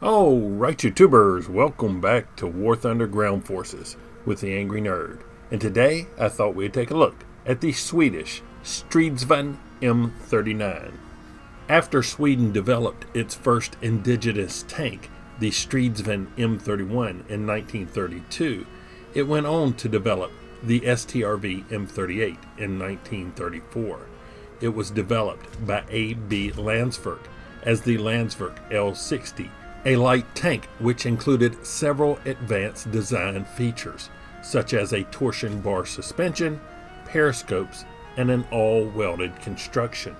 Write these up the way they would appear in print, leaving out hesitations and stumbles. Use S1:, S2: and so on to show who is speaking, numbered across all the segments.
S1: Oh, right, YouTubers, welcome back to War Thunder Ground Forces with the Angry Nerd. And today I thought we'd take a look at the Swedish Strv M39. After Sweden developed its first indigenous tank, the Strv M31, in 1932, it went on to develop the Strv M38 in 1934. It was developed by A.B. Landsverk as the Landsverk L60, a light tank which included several advanced design features, such as a torsion bar suspension, periscopes, and an all-welded construction.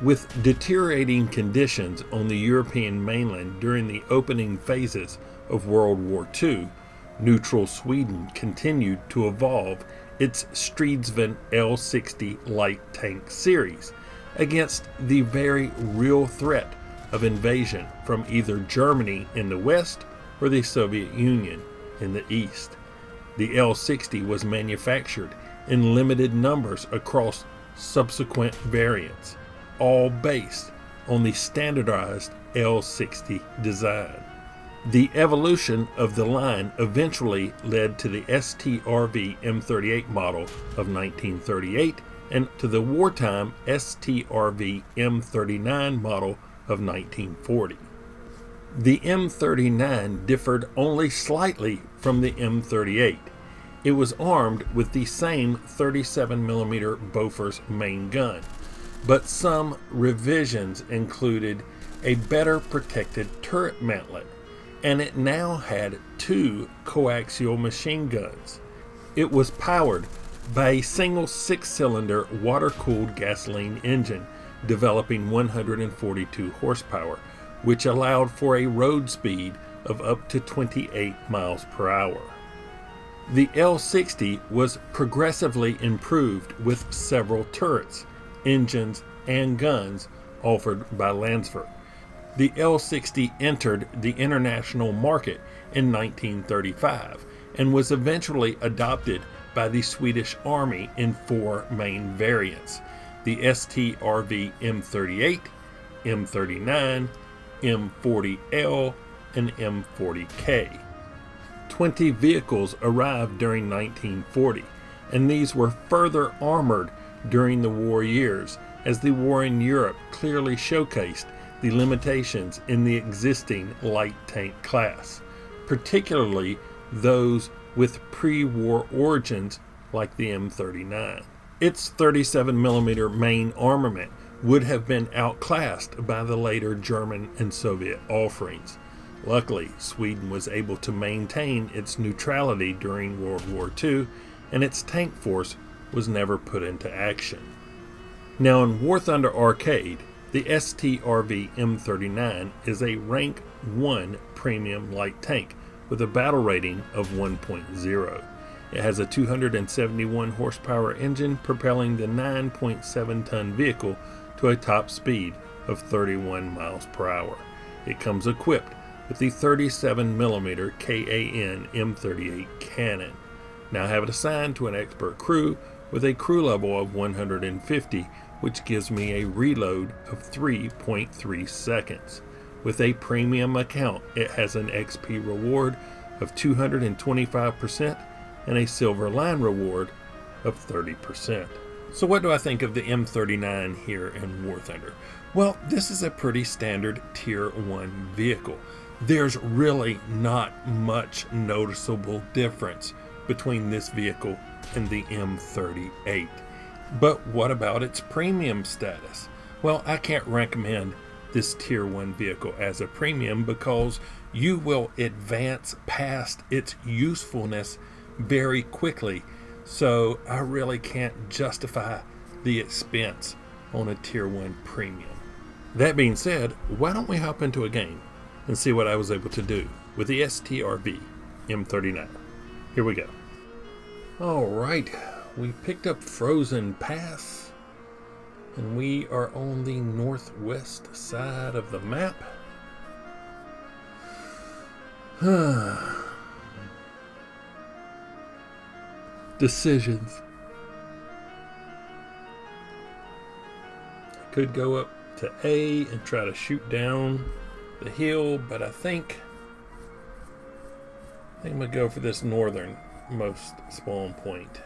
S1: With deteriorating conditions on the European mainland during the opening phases of World War II, neutral Sweden continued to evolve its Strv L60 light tank series against the very real threat of invasion from either Germany in the west or the Soviet Union in the east. The L60 was manufactured in limited numbers across subsequent variants, all based on the standardized L60 design. The evolution of the line eventually led to the Strv M38 model of 1938 and to the wartime Strv M39 model of 1940. The M39 differed only slightly from the M38. It was armed with the same 37mm Bofors main gun, but some revisions included a better protected turret mantlet, and it now had two coaxial machine guns. It was powered by a single 6-cylinder water-cooled gasoline engine developing 142 horsepower, which allowed for a road speed of up to 28 miles per hour. The L60 was progressively improved with several turrets, engines, and guns offered by Landsverk. The L60 entered the international market in 1935 and was eventually adopted by the Swedish Army in 4 main variants: the Strv M38, M39, M40L, and M40K. 20 vehicles arrived during 1940, and these were further armored during the war years, as the war in Europe clearly showcased the limitations in the existing light tank class, particularly those with pre-war origins like the M39. Its 37mm main armament would have been outclassed by the later German and Soviet offerings. Luckily, Sweden was able to maintain its neutrality during World War II, and its tank force was never put into action. Now in War Thunder Arcade, the Strv M39 is a Rank 1 premium light tank with a battle rating of 1.0. It has a 271 horsepower engine propelling the 9.7-ton vehicle to a top speed of 31 miles per hour. It comes equipped with the 37mm KAN M38 cannon. Now have it assigned to an expert crew with a crew level of 150, which gives me a reload of 3.3 seconds. With a premium account, it has an XP reward of 225% and a silver line reward of 30%. So what do I think of the M39 here in War Thunder? Well, this is a pretty standard Tier 1 vehicle. There's really not much noticeable difference between this vehicle and the M38. But what about its premium status? Well, I can't recommend this Tier 1 vehicle as a premium because you will advance past its usefulness very quickly, so I really can't justify the expense on a Tier 1 premium. That being said, why don't we hop into a game and see what I was able to do with the Strv M39. Here we go. Alright, we picked up Frozen Pass, and we are on the northwest side of the map. Decisions. I could go up to A and try to shoot down the hill, but I think I'm going to go for this northernmost spawn point.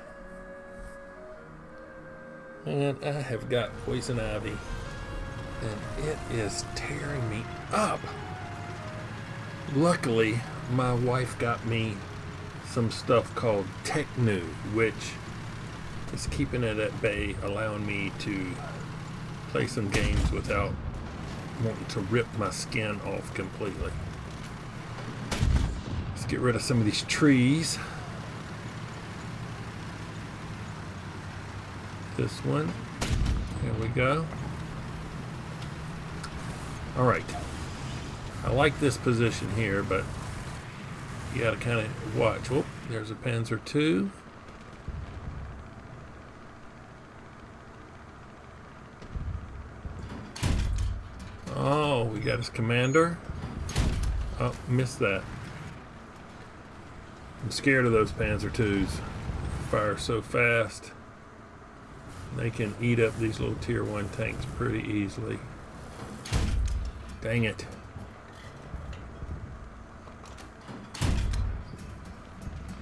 S1: And I have got poison ivy, and it is tearing me up. Luckily, my wife got me some stuff called Technu, which is keeping it at bay, allowing me to play some games without wanting to rip my skin off completely. Let's get rid of some of these trees. This one. There we go. Alright. I like this position here, but you gotta kind of watch. Oh, there's a Panzer II. Oh, we got his commander. Oh, missed that. I'm scared of those Panzer IIs. Fire so fast. They can eat up these little Tier 1 tanks pretty easily. Dang it.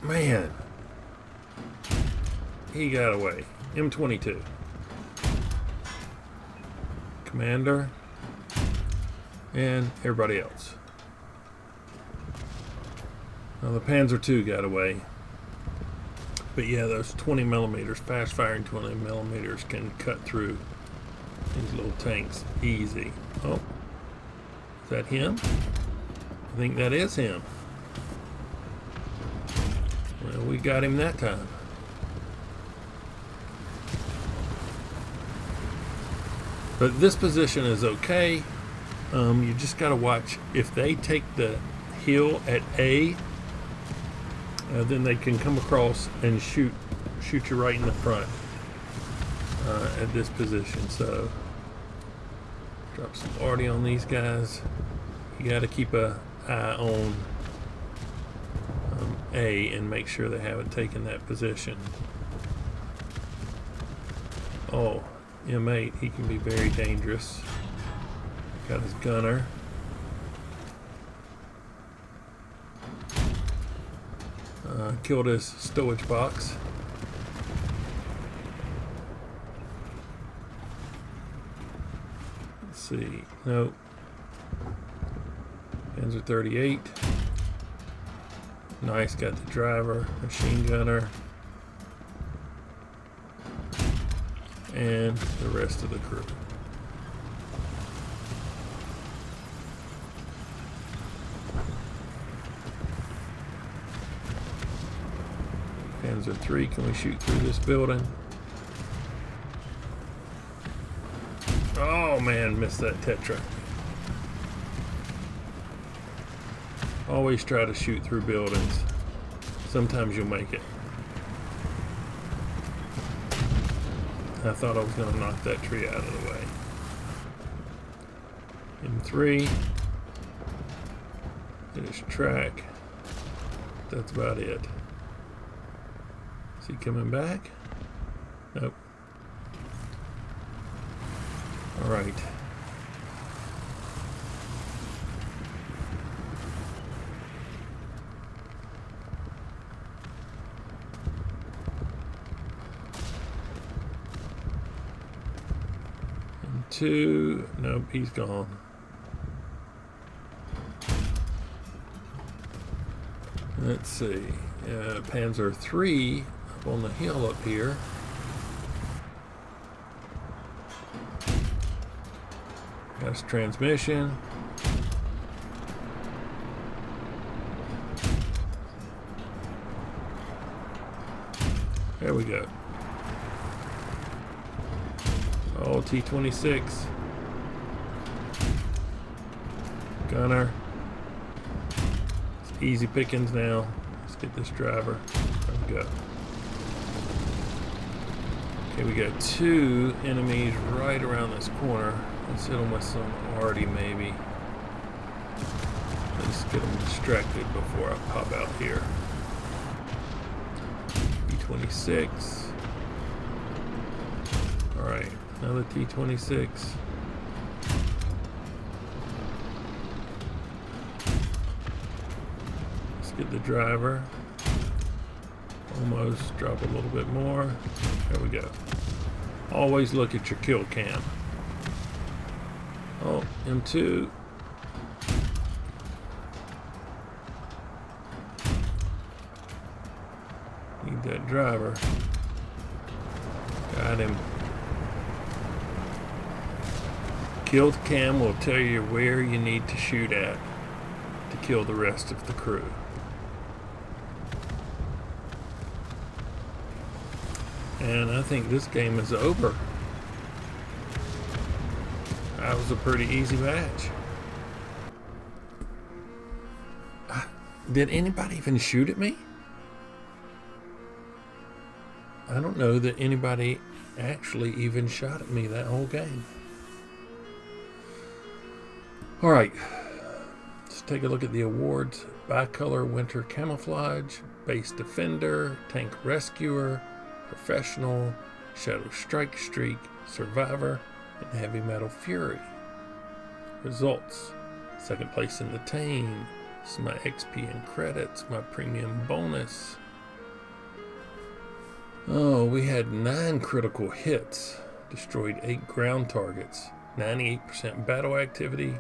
S1: Man. He got away. M22. Commander. And everybody else. Now the Panzer II got away. But yeah, those 20 millimeters, fast firing 20 millimeters can cut through these little tanks easy. Oh, is that him? I think that is him. Well, we got him that time. But this position is okay. You just got to watch. If they take the hill at A, then they can come across and shoot you right in the front at this position. So drop some arty on these guys. You got to keep an eye on A and make sure they haven't taken that position. Oh, M8, he can be very dangerous. Got his gunner. Killed his stowage box. Let's see. Nope. Panzer 38. Nice, got the driver, machine gunner, and the rest of the crew. Panzer 3, can we shoot through this building? Oh man, missed that Tetra. Always try to shoot through buildings. Sometimes you'll make it. I thought I was going to knock that tree out of the way. M3. Hit his track. That's about it. Is he coming back? Nope. Alright. M2. Nope, he's gone. Let's see. Panzer 3 up on the hill up here. Got his transmission. There we go. Oh, T-26. Gunner. It's easy pickings now. Let's get this driver. There we go. Okay, we got two enemies right around this corner. Let's hit them with some arty maybe. Let's get them distracted before I pop out here. T-26. Alright, another T-26. Look at the driver. Almost drop a little bit more. There we go. Always look at your kill cam. Oh, M2. Need that driver. Got him. Kill cam will tell you where you need to shoot at to kill the rest of the crew. And I think this game is over. That was a pretty easy match. Did anybody even shoot at me? I don't know that anybody actually even shot at me that whole game. Alright, let's take a look at the awards. Bicolor Winter Camouflage, Base Defender, Tank Rescuer, Professional, Shadow Strike Streak, Survivor, and Heavy Metal Fury. Results: second place in the team. This is my XP and credits, my premium bonus. Oh, we had 9 critical hits, destroyed 8 ground targets, 98% battle activity.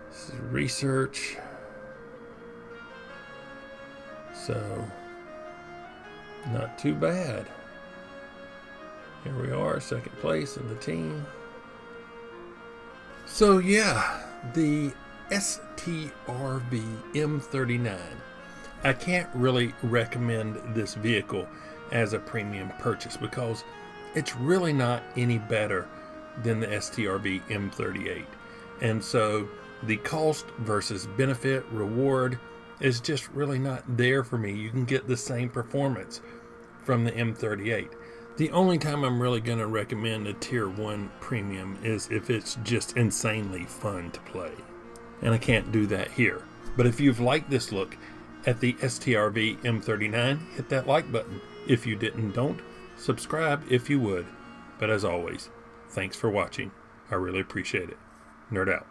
S1: This is research. So, not too bad. Here we are, second place in the team. So yeah, the Strv M39. I can't really recommend this vehicle as a premium purchase because it's really not any better than the Strv M38. And so the cost versus benefit reward is just really not there for me. You can get the same performance from the M38. The only time I'm really going to recommend a Tier 1 premium is if it's just insanely fun to play. And I can't do that here. But if you've liked this look at the Strv M39, hit that like button. If you didn't, don't. Subscribe if you would. But as always, thanks for watching. I really appreciate it. Nerd out.